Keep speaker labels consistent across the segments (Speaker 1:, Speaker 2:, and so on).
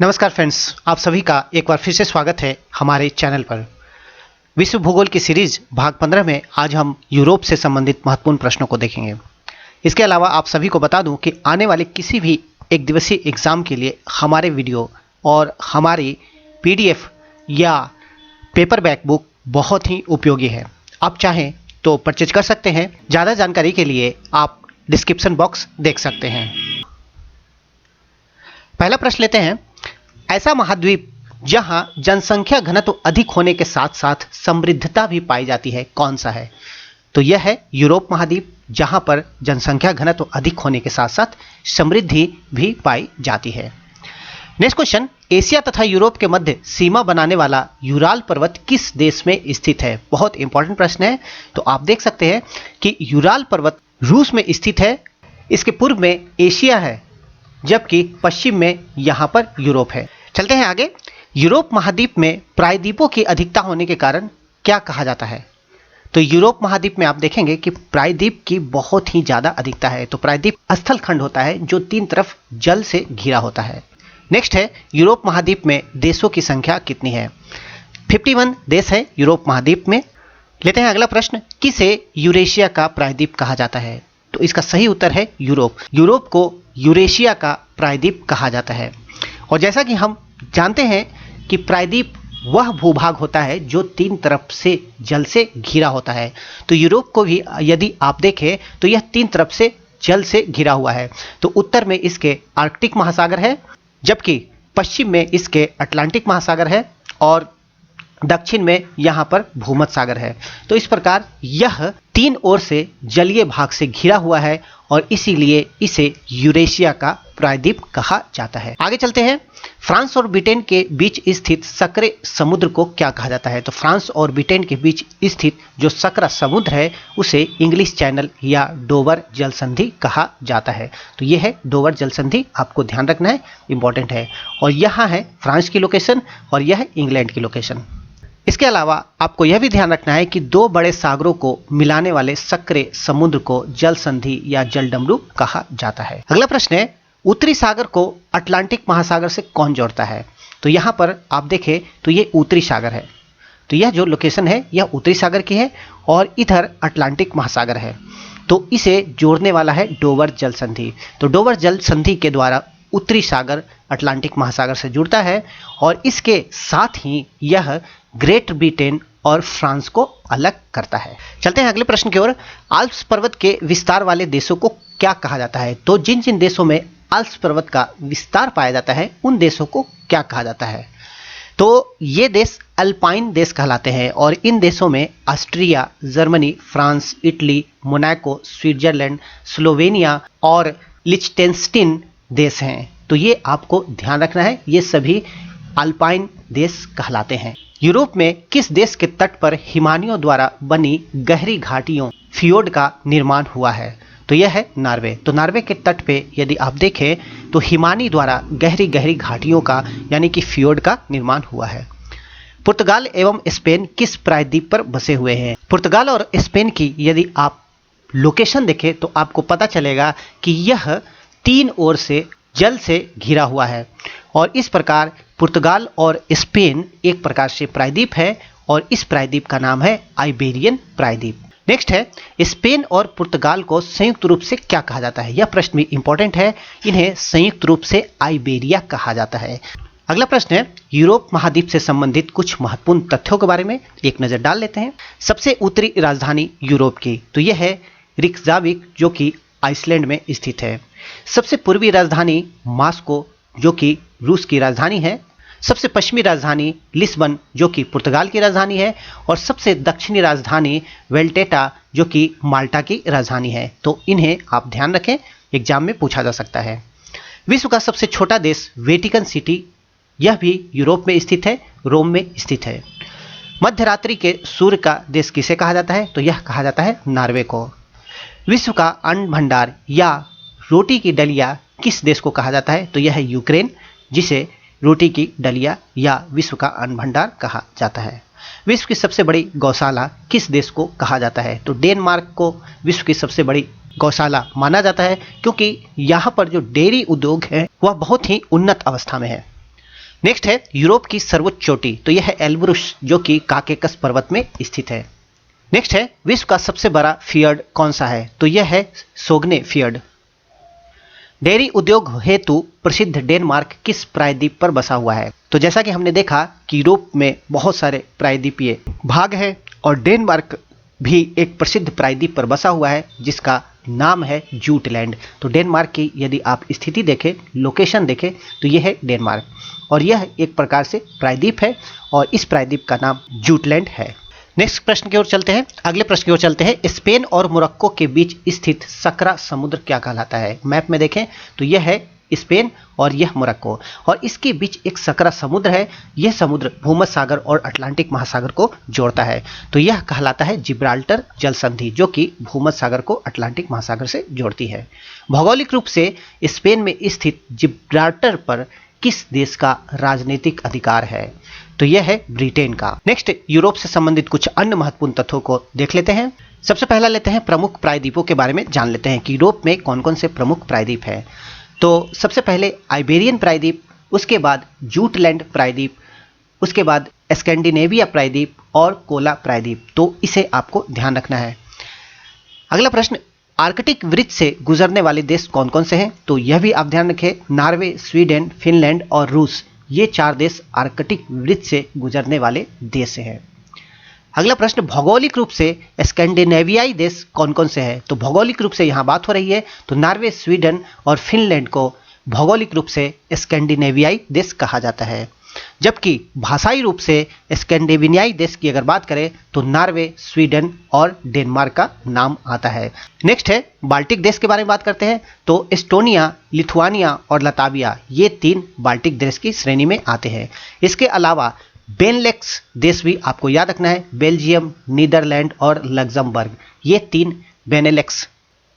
Speaker 1: नमस्कार फ्रेंड्स, आप सभी का एक बार फिर से स्वागत है हमारे चैनल पर। विश्व भूगोल की सीरीज भाग 15 में आज हम यूरोप से संबंधित महत्वपूर्ण प्रश्नों को देखेंगे। इसके अलावा आप सभी को बता दूं कि आने वाले किसी भी एक दिवसीय एग्जाम के लिए हमारे वीडियो और हमारी पीडीएफ या पेपरबैक बुक बहुत ही उपयोगी है। आप चाहें तो परचेज कर सकते हैं। ज़्यादा जानकारी के लिए आप डिस्क्रिप्शन बॉक्स देख सकते हैं। पहला प्रश्न लेते हैं। ऐसा महाद्वीप जहां जनसंख्या घनत्व अधिक होने के साथ साथ समृद्धता भी पाई जाती है, कौन सा है? तो यह है यूरोप महाद्वीप, जहां पर जनसंख्या घनत्व अधिक होने के साथ साथ समृद्धि भी पाई जाती है। नेक्स्ट क्वेश्चन, एशिया तथा यूरोप के मध्य सीमा बनाने वाला यूराल पर्वत किस देश में स्थित है? बहुत इंपॉर्टेंट प्रश्न है। तो आप देख सकते हैं कि यूराल पर्वत रूस में स्थित है। इसके पूर्व में एशिया है, जबकि पश्चिम में यहां पर यूरोप है। चलते हैं आगे। यूरोप महाद्वीप में प्रायद्वीपों की अधिकता होने के कारण क्या कहा जाता है? तो यूरोप महाद्वीप में आप देखेंगे कि प्रायद्वीप की बहुत ही ज्यादा अधिकता है। तो प्रायद्वीप स्थल खंड होता है जो तीन तरफ जल से घिरा होता है। नेक्स्ट है, यूरोप महाद्वीप में देशों की संख्या कितनी है? 51 देश है यूरोप महाद्वीप में। लेते हैं अगला प्रश्न, किसे यूरेशिया का प्रायद्वीप कहा जाता है? तो इसका सही उत्तर है यूरोप। यूरोप को यूरेशिया का प्रायद्वीप कहा जाता है। और जैसा कि हम जानते हैं कि प्रायद्वीप वह भूभाग होता है जो तीन तरफ से जल से घिरा होता है। तो यूरोप को भी यदि आप देखें तो यह तीन तरफ से जल से घिरा हुआ है। तो उत्तर में इसके आर्कटिक महासागर है, जबकि पश्चिम में इसके अटलांटिक महासागर है और दक्षिण में यहां पर भूमध्य सागर है। तो इस प्रकार यह तीन ओर से जलीय भाग से घिरा हुआ है और इसीलिए इसे यूरेशिया का प्रायद्वीप कहा जाता है। आगे चलते हैं। फ्रांस और ब्रिटेन के बीच स्थित सकरे समुद्र को क्या कहा जाता है? तो फ्रांस और ब्रिटेन के बीच स्थित जो सकरा समुद्र है उसे इंग्लिश चैनल या डोवर जल संधि कहा जाता है। तो यह है डोवर जल संधि, आपको ध्यान रखना है, इंपॉर्टेंट है। और यहाँ है फ्रांस की लोकेशन और यह है इंग्लैंड की लोकेशन। इसके अलावा आपको यह भी ध्यान रखना है कि दो बड़े सागरों को मिलाने वाले सकरे समुद्र को जल संधि या जलडमरू कहा जाता है। अगला प्रश्न है, उत्तरी सागर को अटलांटिक महासागर से कौन जोड़ता है? तो यहाँ पर आप देखें तो ये उत्तरी सागर है। तो यह जो लोकेशन है यह उत्तरी सागर की है और इधर अटलांटिक महासागर है। तो इसे जोड़ने वाला है डोवर जल संधि। तो डोवर जल संधि के द्वारा उत्तरी सागर अटलांटिक महासागर से जुड़ता है और इसके साथ ही यह ग्रेट ब्रिटेन और फ्रांस को अलग करता है। चलते हैं अगले प्रश्न की ओर। आल्प्स पर्वत के विस्तार वाले देशों को क्या कहा जाता है? तो जिन जिन देशों में आल्प्स पर्वत का विस्तार पाया जाता है उन देशों को क्या कहा जाता है? तो ये देश अल्पाइन देश कहलाते हैं और इन देशों में Austria, Germany, France, Italy, Monaco, Switzerland, Slovenia और लिechtenstein देश हैं। तो ये आपको ध्यान रखना है, ये सभी अल्पाइन देश कहलाते हैं। यूरोप में किस देश के तट पर हिमानियों द्वारा बनी गहरी घाटियों फियोर्ड का निर्माण हुआ है? तो यह है नॉर्वे। तो नॉर्वे के तट पे यदि आप देखें तो हिमानी द्वारा गहरी गहरी घाटियों का यानी कि फियोर्ड का निर्माण हुआ है। पुर्तगाल एवं स्पेन किस प्रायद्वीप पर बसे हुए हैं? पुर्तगाल और स्पेन की यदि आप लोकेशन देखें तो आपको पता चलेगा कि यह तीन ओर से जल से घिरा हुआ है और इस प्रकार पुर्तगाल और स्पेन एक प्रकार से प्रायद्वीप है और इस प्रायद्वीप का नाम है आइबेरियन प्रायद्वीप। नेक्स्ट है, स्पेन और पुर्तगाल को संयुक्त रूप से क्या कहा जाता है? यह प्रश्न भी इंपॉर्टेंट है। इन्हें संयुक्त रूप से आइबेरिया कहा जाता है। अगला प्रश्न है, यूरोप महाद्वीप से संबंधित कुछ महत्वपूर्ण तथ्यों के बारे में एक नजर डाल लेते हैं। सबसे उत्तरी राजधानी यूरोप की तो यह है रिक्जाविक, जो कि आइसलैंड में स्थित है। सबसे पूर्वी राजधानी मास्को, जो कि रूस की राजधानी है। सबसे पश्चिमी राजधानी लिस्बन, जो कि पुर्तगाल की राजधानी है। और सबसे दक्षिणी राजधानी वेल्टेटा, जो कि माल्टा की राजधानी है। तो इन्हें आप ध्यान रखें, एग्जाम में पूछा जा सकता है। विश्व का सबसे छोटा देश वेटिकन सिटी, यह भी यूरोप में स्थित है, रोम में स्थित है। मध्य रात्रि के सूर्य का देश किसे कहा जाता है? तो यह कहा जाता है नॉर्वे को। विश्व का अन्न भंडार या रोटी की डलिया किस देश को कहा जाता है? तो यह है यूक्रेन, जिसे रोटी की डलिया या विश्व का अन्न भंडार कहा जाता है। विश्व की सबसे बड़ी गौशाला किस देश को कहा जाता है? तो डेनमार्क को विश्व की सबसे बड़ी गौशाला माना जाता है, क्योंकि यहाँ पर जो डेयरी उद्योग है वह बहुत ही उन्नत अवस्था में है। नेक्स्ट है यूरोप की सर्वोच्च चोटी, तो यह है एल्ब्रुस जो कि काकेकस पर्वत में स्थित है। नेक्स्ट है विश्व का सबसे बड़ा फियर्ड कौन सा है, तो यह है सोग्ने फियर्ड। डेयरी उद्योग हेतु प्रसिद्ध डेनमार्क किस प्रायद्वीप पर बसा हुआ है, तो जैसा कि हमने देखा कि यूरोप में बहुत सारे प्रायद्वीपीय भाग है और डेनमार्क भी एक प्रसिद्ध प्रायद्वीप पर बसा हुआ है जिसका नाम है जूटलैंड। तो डेनमार्क की यदि आप स्थिति देखें, लोकेशन देखें, तो यह है डेनमार्क और यह एक प्रकार से प्रायद्वीप है और इस प्रायद्वीप का नाम जूटलैंड है। नेक्स्ट प्रश्न की ओर चलते हैं, अगले प्रश्न की ओर चलते हैं। स्पेन और मोरक्को के बीच स्थित सकरा समुद्र क्या कहलाता है? मैप में देखें तो यह है स्पेन और यह मोरक्को और इसके बीच एक सकरा समुद्र है। यह समुद्र भूमध्य सागर और अटलांटिक महासागर को जोड़ता है, तो यह कहलाता है जिब्राल्टर जल संधि जो कि भूमध्य सागर को अटलांटिक महासागर से जोड़ती है। भौगोलिक रूप से स्पेन में स्थित जिब्राल्टर पर किस देश का राजनीतिक अधिकार है? तो यह है ब्रिटेन का। नेक्स्ट यूरोप से संबंधित कुछ अन्य महत्वपूर्ण तथ्यों को देख लेते हैं। सबसे पहला लेते हैं प्रमुख प्रायद्वीपों के बारे में जान लेते हैं कि यूरोप में कौन कौन से प्रमुख प्रायद्वीप हैं। तो सबसे पहले आइबेरियन प्रायद्वीप, उसके बाद जूटलैंड प्रायद्वीप, उसके बाद स्कैंडिनेविया प्रायद्वीप और कोला प्रायद्वीप। तो इसे आपको ध्यान रखना है। अगला प्रश्न, आर्कटिक वृत्त से गुजरने वाले देश कौन कौन से हैं? तो यह भी आप ध्यान रखें, नॉर्वे, स्वीडन, फिनलैंड और रूस, ये 4 देश आर्कटिक वृत्त से गुजरने वाले देश हैं। अगला प्रश्न, भौगोलिक रूप से स्कैंडिनेवियाई देश कौन कौन से हैं? तो भौगोलिक रूप से यहाँ बात हो रही है तो नॉर्वे, स्वीडन और फिनलैंड को भौगोलिक रूप से स्कैंडिनेवियाई देश कहा जाता है। जबकि भाषाई रूप से स्कैंडिनेवियाई देश की अगर बात करें तो नॉर्वे, स्वीडन और डेनमार्क का नाम आता है। नेक्स्ट है बाल्टिक देश के बारे में बात करते हैं। तो एस्टोनिया, लिथुआनिया और लताविया ये 3 बाल्टिक देश की श्रेणी में आते हैं। इसके अलावा बेनलेक्स देश भी आपको याद रखना है, बेल्जियम, नीदरलैंड और लग्जमबर्ग, ये 3 बेनेलेक्स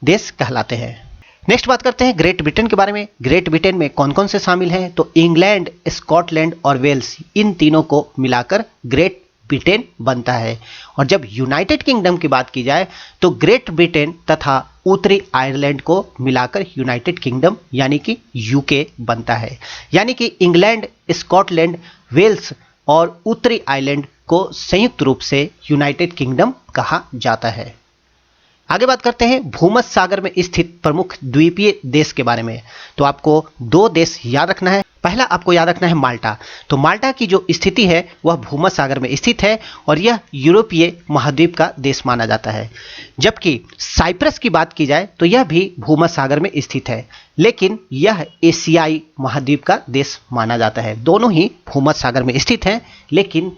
Speaker 1: देश कहलाते हैं। नेक्स्ट बात करते हैं ग्रेट ब्रिटेन के बारे में। ग्रेट ब्रिटेन में कौन कौन से शामिल हैं? तो इंग्लैंड, स्कॉटलैंड और वेल्स, इन तीनों को मिलाकर ग्रेट ब्रिटेन बनता है। और जब यूनाइटेड किंगडम की बात की जाए तो ग्रेट ब्रिटेन तथा उत्तरी आयरलैंड को मिलाकर यूनाइटेड किंगडम यानी कि यूके बनता है। यानी कि इंग्लैंड, स्कॉटलैंड, वेल्स और उत्तरी आयरलैंड को संयुक्त रूप से यूनाइटेड किंगडम कहा जाता है। आगे बात करते हैं भूमध्य सागर में स्थित प्रमुख द्वीपीय देश के बारे में। तो आपको 2 देश याद रखना है। पहला आपको याद रखना है माल्टा। तो माल्टा की जो स्थिति है वह भूमध्य सागर में स्थित है और यह यूरोपीय महाद्वीप का देश माना जाता है। जबकि साइप्रस की बात की जाए तो यह भी भूमध्य सागर में स्थित है, लेकिन यह एशियाई महाद्वीप का देश माना जाता है। दोनों ही भूमध्य सागर में स्थित हैं, लेकिन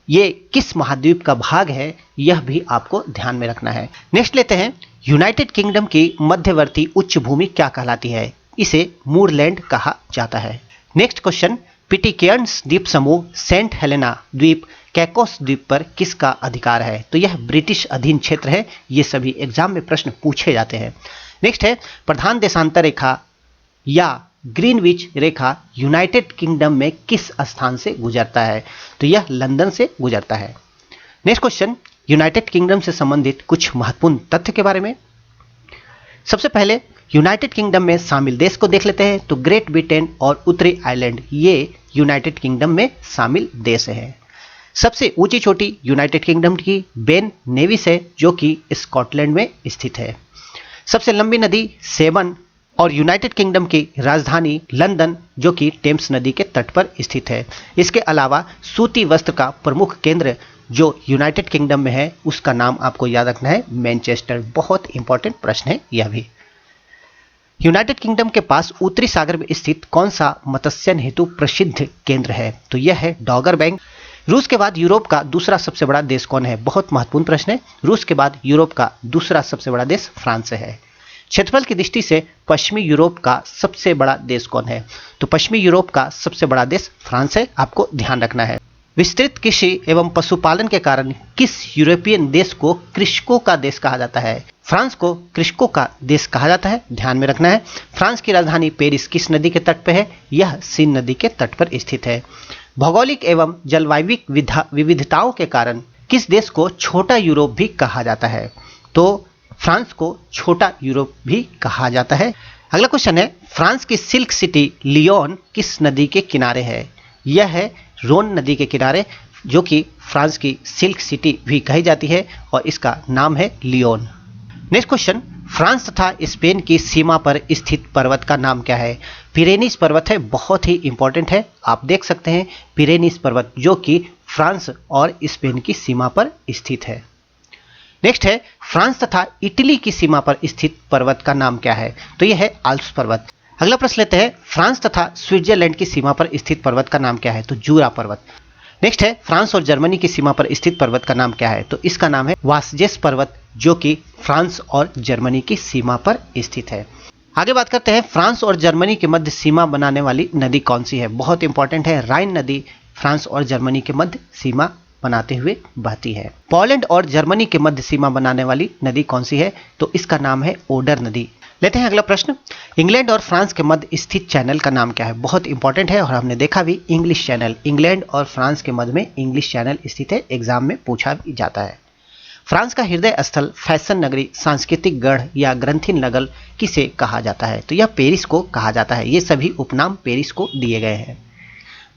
Speaker 1: ये किस महाद्वीप का भाग है यह भी आपको ध्यान में रखना है। नेक्स्ट लेते हैं यूनाइटेड किंगडम की मध्यवर्ती उच्च भूमि क्या कहलाती है? इसे मूरलैंड कहा जाता है। नेक्स्ट क्वेश्चन, पिटिकेयन्स द्वीप समूह सेंट हेलेना द्वीप कैकोस द्वीप पर किसका अधिकार है? तो यह ब्रिटिश अधीन क्षेत्र है। ये सभी एग्जाम में प्रश्न पूछे जाते हैं। नेक्स्ट है प्रधान देशांतर रेखा या ग्रीनविच रेखा यूनाइटेड किंगडम में किस स्थान से गुजरता है? तो यह लंदन से गुजरता है। नेक्स्ट क्वेश्चन, यूनाइटेड किंगडम से संबंधित कुछ महत्वपूर्ण तथ्य के बारे में। सबसे पहले यूनाइटेड किंगडम में शामिल देश को देख लेते हैं। तो ग्रेट ब्रिटेन और उत्तरी आयरलैंड ये यूनाइटेड किंगडम में शामिल देश हैं। सबसे ऊंची चोटी यूनाइटेड किंगडम की बेन नेविस है जो कि स्कॉटलैंड में स्थित है। सबसे लंबी नदी सेवन और यूनाइटेड किंगडम की राजधानी लंदन जो कि टेम्स नदी के तट पर स्थित है। इसके अलावा सूती वस्त्र का प्रमुख केंद्र जो यूनाइटेड किंगडम में है उसका नाम आपको याद रखना है मैनचेस्टर। बहुत इंपॉर्टेंट प्रश्न है यह भी। यूनाइटेड किंगडम के पास उत्तरी सागर में स्थित कौन सा मत्स्यन हेतु प्रसिद्ध केंद्र है? तो यह है डॉगर बैंक। रूस के बाद यूरोप का दूसरा सबसे बड़ा देश कौन है? बहुत महत्वपूर्ण प्रश्न है। रूस के बाद यूरोप का दूसरा सबसे बड़ा देश फ्रांस है। क्षेत्रफल की दृष्टि से पश्चिमी यूरोप का सबसे बड़ा देश कौन है? तो पश्चिमी यूरोप का सबसे बड़ा देश फ्रांस है, आपको ध्यान रखना है। विस्तृत कृषि एवं पशुपालन के कारण किस यूरोपियन देश को कृषकों का देश कहा जाता है? फ्रांस को कृषकों का देश कहा जाता है, ध्यान में रखना है। फ्रांस की राजधानी पेरिस किस नदी के तट पर है? यह सीन नदी के तट पर स्थित है। भौगोलिक एवं जलवायविक विविधताओं के कारण किस देश को छोटा यूरोप भी कहा जाता है? तो फ्रांस को छोटा यूरोप भी कहा जाता है। अगला क्वेश्चन है फ्रांस की सिल्क सिटी लियोन किस नदी के किनारे है? यह है रोन नदी के किनारे, जो कि फ्रांस की सिल्क सिटी भी कही जाती है और इसका नाम है लियोन। नेक्स्ट क्वेश्चन, फ्रांस तथा स्पेन की सीमा पर स्थित पर्वत का नाम क्या है? पिरेनीज पर्वत है, बहुत ही इंपॉर्टेंट है। आप देख सकते हैं पिरेनीज पर्वत, जो कि फ्रांस और स्पेन की सीमा पर स्थित है। नेक्स्ट है, फ्रांस तथा इटली की सीमा पर स्थित पर्वत का नाम क्या है? तो यह है आल्प्स पर्वत। अगला प्रश्न लेते हैं, फ्रांस तथा स्विट्जरलैंड की सीमा पर स्थित पर्वत का नाम क्या है? तो जूरा पर्वत। नेक्स्ट है, फ्रांस और जर्मनी की सीमा पर स्थित पर्वत का नाम क्या है? तो इसका नाम है वासजेस पर्वत, जो कि फ्रांस और जर्मनी की सीमा पर स्थित है। आगे बात करते हैं, फ्रांस और जर्मनी के मध्य सीमा बनाने वाली नदी कौन सी है? बहुत इंपॉर्टेंट है, राइन नदी फ्रांस और जर्मनी के मध्य सीमा बनाते हुए बहती है। पोलैंड और जर्मनी के मध्य सीमा बनाने वाली नदी कौन सी है? तो इसका नाम है ओडर नदी। लेते हैं अगला प्रश्न, इंग्लैंड और फ्रांस के मध्य स्थित चैनल का नाम क्या है? बहुत इंपॉर्टेंट है और हमने देखा भी इंग्लिश चैनल। इंग्लैंड और फ्रांस के मध्य में इंग्लिश चैनल स्थित है, एग्जाम में पूछा भी जाता है। फ्रांस का हृदय स्थल, फैशन नगरी, सांस्कृतिक गढ़ या ग्रंथि नगर किसे कहा जाता है? तो यह पेरिस को कहा जाता है। ये सभी उपनाम पेरिस को दिए गए हैं।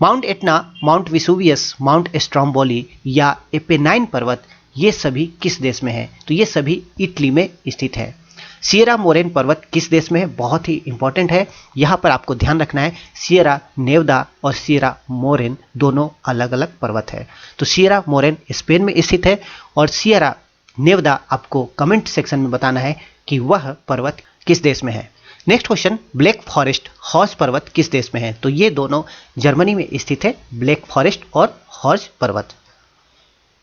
Speaker 1: Mount Etna, mount Vesuvius, mount Stromboli या एपेनाइन पर्वत, ये सभी किस देश में है? तो ये सभी इटली में स्थित है। सियरा मोरेन पर्वत किस देश में है? बहुत ही इंपॉर्टेंट है, यहाँ पर आपको ध्यान रखना है। सियरा नेवदा और सियरा मोरेन दोनों अलग अलग पर्वत है। तो सियरा मोरेन स्पेन में स्थित है और सियरा नेवदा आपको कमेंट सेक्शन में बताना है कि वह पर्वत किस देश में है। Next question, black forest horse पर्वत किस देश में है? तो ये दोनों जर्मनी में स्थित है, ब्लैक फॉरेस्ट और हॉर्स पर्वत।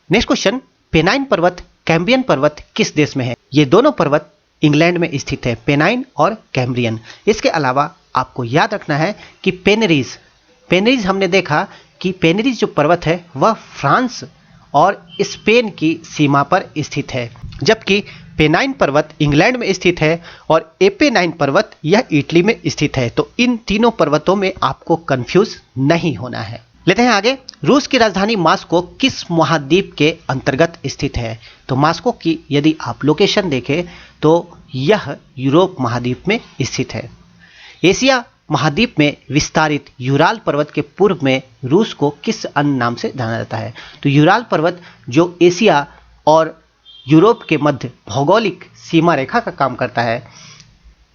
Speaker 1: नेक्स्ट क्वेश्चन, पेनाइन पर्वत, कैम्ब्रियन पर्वत किस देश में है? ये दोनों पर्वत इंग्लैंड में स्थित है, पेनाइन और कैम्ब्रियन। इसके अलावा आपको याद रखना है कि पेनरीज हमने देखा कि पेनरीज जो पर्वत है वह फ्रांस और स्पेन की सीमा पर स्थित है, जबकि पेनाइन पर्वत इंग्लैंड में स्थित है और एपेनाइन पर्वत यह इटली में स्थित है। तो इन तीनों पर्वतों में आपको कंफ्यूज नहीं होना है। लेते हैं आगे, रूस की राजधानी मॉस्को किस महाद्वीप के अंतर्गत स्थित है? तो मॉस्को की यदि आप लोकेशन देखें तो यह यूरोप महाद्वीप में स्थित है। एशिया महाद्वीप में विस्तारित यूराल पर्वत के पूर्व में रूस को किस अन्य नाम से जाना जाता है? तो यूराल पर्वत जो एशिया और यूरोप के मध्य भौगोलिक सीमा रेखा का काम करता है,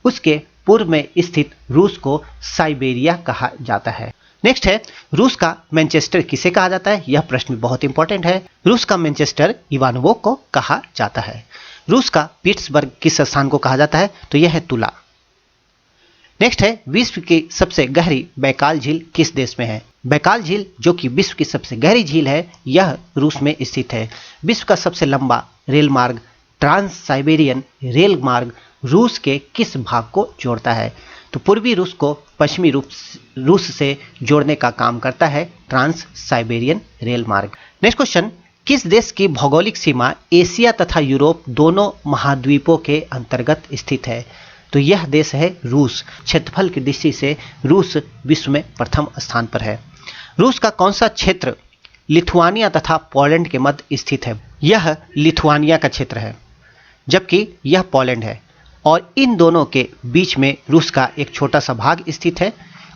Speaker 1: उसके पूर्व में स्थित रूस को साइबेरिया कहा जाता है। नेक्स्ट है, रूस का मैनचेस्टर किसे कहा जाता है? यह प्रश्न बहुत इंपॉर्टेंट है। रूस का मैनचेस्टर इवानोवो को कहा जाता है। रूस का पीट्सबर्ग किस स्थान को कहा जाता है? तो यह है तुला। नेक्स्ट है, विश्व की सबसे गहरी बैकाल झील किस देश में है? बैकाल झील जो कि विश्व की सबसे गहरी झील है, यह रूस में स्थित है। विश्व का सबसे लंबा रेल मार्ग ट्रांस साइबेरियन रेल मार्ग रूस के किस भाग को जोड़ता है? तो पूर्वी रूस को पश्चिमी रूस से जोड़ने का काम करता है ट्रांस साइबेरियन रेल मार्ग। नेक्स्ट क्वेश्चन, किस देश की भौगोलिक सीमा एशिया तथा यूरोप दोनों महाद्वीपों के अंतर्गत स्थित है? तो यह देश है रूस। क्षेत्रफल की दृष्टि से रूस विश्व में प्रथम स्थान पर है। रूस का कौन सा क्षेत्र लिथुआनिया तथा पोलैंड के मध्य स्थित है? यह लिथुआनिया का क्षेत्र है, जबकि यह पोलैंड है और इन दोनों के बीच में रूस का एक छोटा सा भाग स्थित है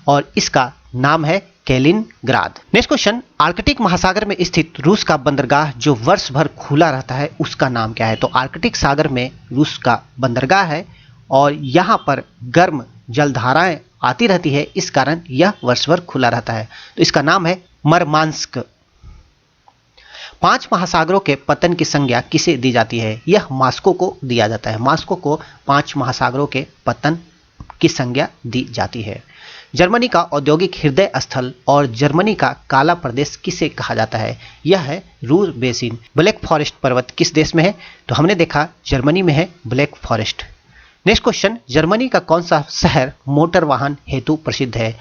Speaker 1: और इसका नाम है कैलिनग्राद। नेक्स्ट क्वेश्चन, आर्कटिक महासागर में स्थित रूस का बंदरगाह जो वर्ष भर खुला रहता है उसका नाम क्या है? तो आर्कटिक सागर में रूस का बंदरगाह है और यहाँ पर गर्म जलधाराएं आती रहती है, इस कारण यह वर्ष भर खुला रहता है। तो इसका नाम है मरमांस्क। 5 महासागरों के पतन की संज्ञा किसे दी जाती है? यह मॉस्को को दिया जाता है। मॉस्को को 5 महासागरों के पतन की संज्ञा दी जाती है। जर्मनी का औद्योगिक हृदय स्थल और जर्मनी का काला प्रदेश किसे कहा जाता है? यह है रूर बेसिन। ब्लैक फॉरेस्ट पर्वत किस देश में है? तो हमने देखा जर्मनी में है black forest. Next question, Germany का कौन सा शहर मोटर वाहन हेतु प्रसिद्ध है?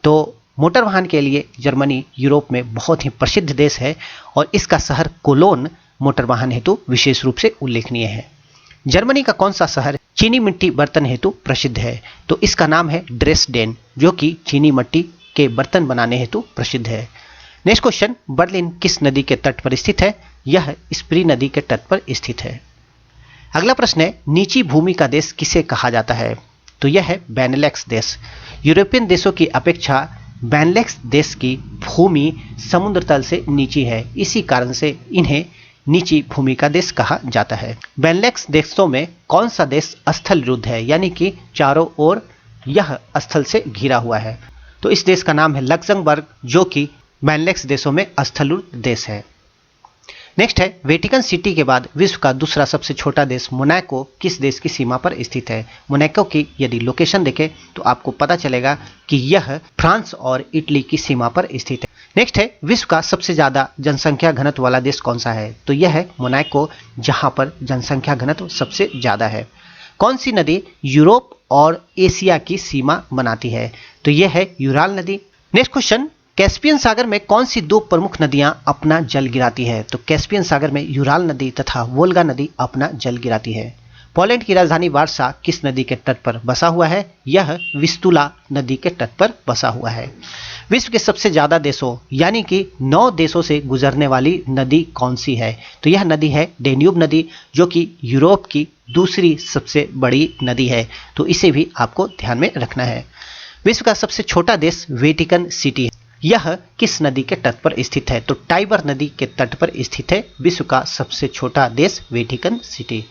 Speaker 1: तो मोटर वाहन के लिए जर्मनी यूरोप में बहुत ही प्रसिद्ध देश है और इसका शहर कोलोन मोटर वाहन हेतु विशेष रूप से उल्लेखनीय है। जर्मनी का कौन सा शहर चीनी मिट्टी बर्तन हेतु प्रसिद्ध है? तो इसका नाम है ड्रेसडेन, जो कि चीनी मिट्टी के बर्तन बनाने हेतु प्रसिद्ध है। नेक्स्ट क्वेश्चन, बर्लिन किस नदी के तट पर स्थित है? यह स्प्री नदी के तट पर स्थित है। अगला प्रश्न है, नीची भूमि का देश किसे कहा जाता है? तो यह है बेनेलक्स देश। यूरोपियन देशों की अपेक्षा बेनेलक्स देश की भूमि समुद्र तल से नीची है, इसी कारण से इन्हें नीची भूमि का देश कहा जाता है। बेनेलक्स देशों में कौन सा देश स्थल रुद्ध है, यानी कि चारों ओर यह स्थल से घिरा हुआ है? तो इस देश का नाम है लक्समबर्ग, जो कि बेनेलक्स देशों में स्थलरुद्ध देश है। नेक्स्ट है, वेटिकन सिटी के बाद विश्व का दूसरा सबसे छोटा देश मोनाको किस देश की सीमा पर स्थित है? मोनाको की यदि लोकेशन देखें तो आपको पता चलेगा कि यह फ्रांस और इटली की सीमा पर स्थित है। नेक्स्ट है, विश्व का सबसे ज्यादा जनसंख्या घनत्व वाला देश कौन सा है? तो यह है मोनाको, जहां पर जनसंख्या घनत्व सबसे ज्यादा है। कौन सी नदी यूरोप और एशिया की सीमा बनाती है? तो यह है यूराल नदी। नेक्स्ट क्वेश्चन, कैस्पियन सागर में कौन सी दो प्रमुख नदियां अपना जल गिराती है? तो कैस्पियन सागर में यूराल नदी तथा वोल्गा नदी अपना जल गिराती है। पोलैंड की राजधानी वार्सा किस नदी के तट पर बसा हुआ है? यह विस्तुला नदी के तट पर बसा हुआ है। विश्व के सबसे ज्यादा देशों यानी कि 9 देशों से गुजरने वाली नदी कौन सी है? तो यह नदी है डेन्यूब नदी, जो कि यूरोप की दूसरी सबसे बड़ी नदी है, तो इसे भी आपको ध्यान में रखना है। विश्व का सबसे छोटा देश वेटिकन सिटी है, यह किस नदी के तट पर स्थित है? तो टाइबर नदी के तट पर स्थित है विश्व का सबसे छोटा देश वेटिकन सिटी।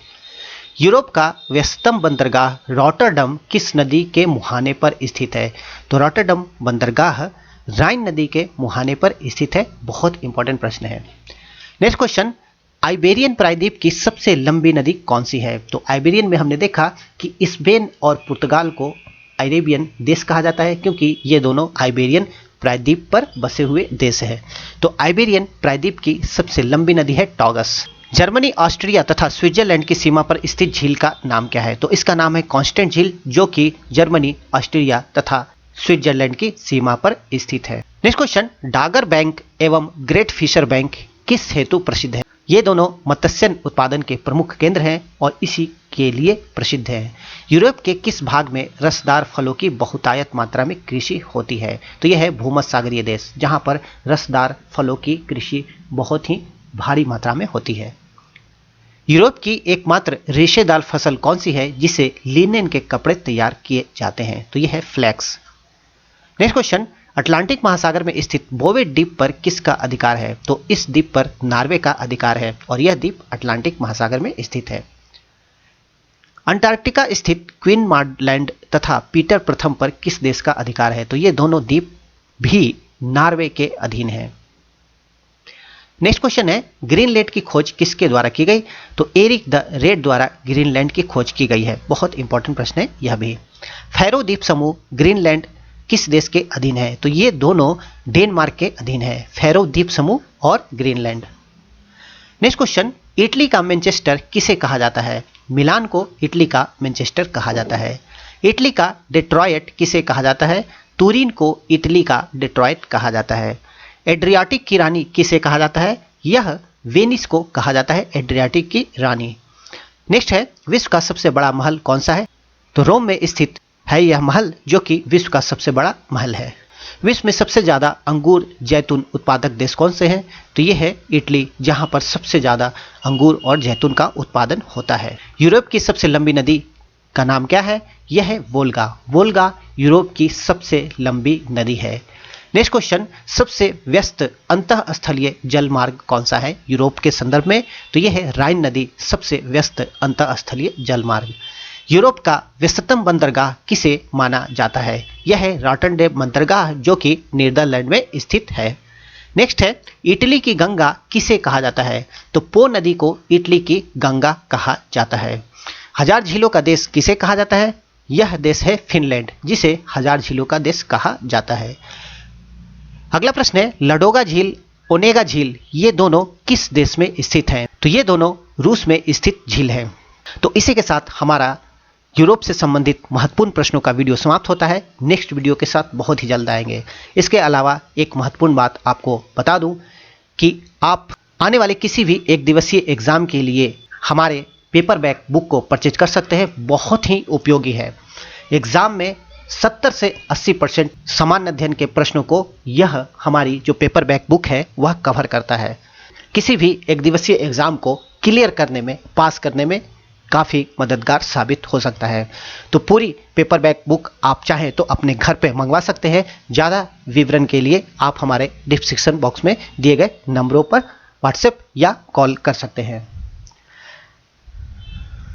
Speaker 1: यूरोप का व्यस्तम बंदरगाह रॉटरडम किस नदी के मुहाने पर स्थित है? तो रॉटरडम बंदरगाह राइन नदी के मुहाने पर स्थित है। बहुत इंपॉर्टेंट प्रश्न है। नेक्स्ट क्वेश्चन, आइबेरियन प्रायद्वीप की सबसे लंबी नदी कौन सी है? तो आइबेरियन में हमने देखा कि स्पेन और पुर्तगाल को अरेबियन देश कहा जाता है, क्योंकि ये दोनों आइबेरियन प्रायद्वीप पर बसे हुए देश है। तो आइबेरियन प्रायद्वीप की सबसे लंबी नदी है टॉगस। जर्मनी, ऑस्ट्रिया तथा स्विट्जरलैंड की सीमा पर स्थित झील का नाम क्या है? तो इसका नाम है कॉन्स्टेंट झील, जो कि जर्मनी, ऑस्ट्रिया तथा स्विट्जरलैंड की सीमा पर स्थित है। नेक्स्ट क्वेश्चन, डागर बैंक एवं ग्रेट फिशर बैंक किस हेतु प्रसिद्ध है? ये दोनों मत्स्य उत्पादन के प्रमुख केंद्र हैं और इसी के लिए प्रसिद्ध हैं। यूरोप के किस भाग में रसदार फलों की बहुतायत मात्रा में कृषि होती है? तो यह है भूमध्य सागरीय देश, जहां पर रसदार फलों की कृषि बहुत ही भारी मात्रा में होती है। यूरोप की एकमात्र रेशेदार फसल कौन सी है जिसे लिनेन के कपड़े तैयार किए जाते हैं? तो यह है फ्लैक्स। नेक्स्ट क्वेश्चन, अटलांटिक महासागर में स्थित बोवे द्वीप पर किसका अधिकार है? तो इस द्वीप पर नॉर्वे का अधिकार है और यह द्वीप अटलांटिक महासागर में स्थित है। अंटार्कटिका स्थित क्वीन मार्ड लैंड तथा पीटर प्रथम पर किस देश का अधिकार है? तो ये दोनों द्वीप भी नॉर्वे के अधीन है। नेक्स्ट क्वेश्चन है, ग्रीनलैंड की खोज किसके द्वारा की गई? तो एरिक द रेड द्वारा ग्रीनलैंड की खोज की गई है। बहुत इंपॉर्टेंट प्रश्न है यह भी। फैरो द्वीप समूह ग्रीनलैंड किस देश के अधीन है? तो ये दोनों डेनमार्क के अधीन है, फैरो द्वीप समूह और ग्रीनलैंड। नेक्स्ट क्वेश्चन, इटली का मैनचेस्टर किसे कहा जाता है? मिलान को इटली का मैनचेस्टर कहा जाता है। इटली का डेट्रॉयट किसे कहा जाता है? तुरीन को इटली का डेट्रॉयट कहा जाता है। एड्रियाटिक की रानी किसे कहा जाता है? यह वेनिस को कहा जाता है, एड्रियाटिक की रानी। नेक्स्ट है, विश्व का सबसे बड़ा महल कौन सा है? तो रोम में स्थित है यह महल, जो कि विश्व का सबसे बड़ा महल है। विश्व में सबसे ज्यादा अंगूर जैतून उत्पादक देश कौन से हैं? तो ये है इटली, जहां पर सबसे ज्यादा अंगूर और जैतून का उत्पादन होता है। यूरोप की सबसे लंबी नदी का नाम क्या है? यह है वोल्गा। वोल्गा यूरोप की सबसे लंबी नदी है। नेक्स्ट क्वेश्चन, सबसे व्यस्त अंतःस्थलीय जल मार्ग कौन सा है यूरोप के संदर्भ में? तो यह है राइन नदी, सबसे व्यस्त अंतःस्थलीय जल मार्ग। यूरोप का व्यस्ततम बंदरगाह किसे माना जाता है? यह है रॉटरडैम बंदरगाह, जो कि नीदरलैंड में स्थित है। नेक्स्ट है, इटली की गंगा किसे कहा जाता है? तो पो नदी को इटली की गंगा कहा जाता है। हजार झीलों का देश किसे कहा जाता है? यह देश है फिनलैंड, जिसे हजार झीलों का देश कहा जाता है। अगला प्रश्न है, लडोगा झील, ओनेगा झील, ये दोनों किस देश में स्थित हैं? तो ये दोनों रूस में स्थित झील हैं। तो इसी के साथ हमारा यूरोप से संबंधित महत्वपूर्ण प्रश्नों का वीडियो समाप्त होता है। नेक्स्ट वीडियो के साथ बहुत ही जल्द आएंगे। इसके अलावा एक महत्वपूर्ण बात आपको बता दूं कि आप आने वाले किसी भी एक दिवसीय एग्जाम के लिए हमारे पेपर बैक बुक को परचेज कर सकते हैं। बहुत ही उपयोगी है। एग्जाम में 70 से 80% सामान्य अध्ययन के प्रश्नों को यह हमारी जो पेपर बैक बुक है वह कवर करता है। किसी भी एक दिवसीय एग्जाम को क्लियर करने में, पास करने में काफ़ी मददगार साबित हो सकता है। तो पूरी पेपरबैक बुक आप चाहें तो अपने घर पे मंगवा सकते हैं। ज़्यादा विवरण के लिए आप हमारे डिस्क्रिप्शन बॉक्स में दिए गए नंबरों पर व्हाट्सएप या कॉल कर सकते हैं।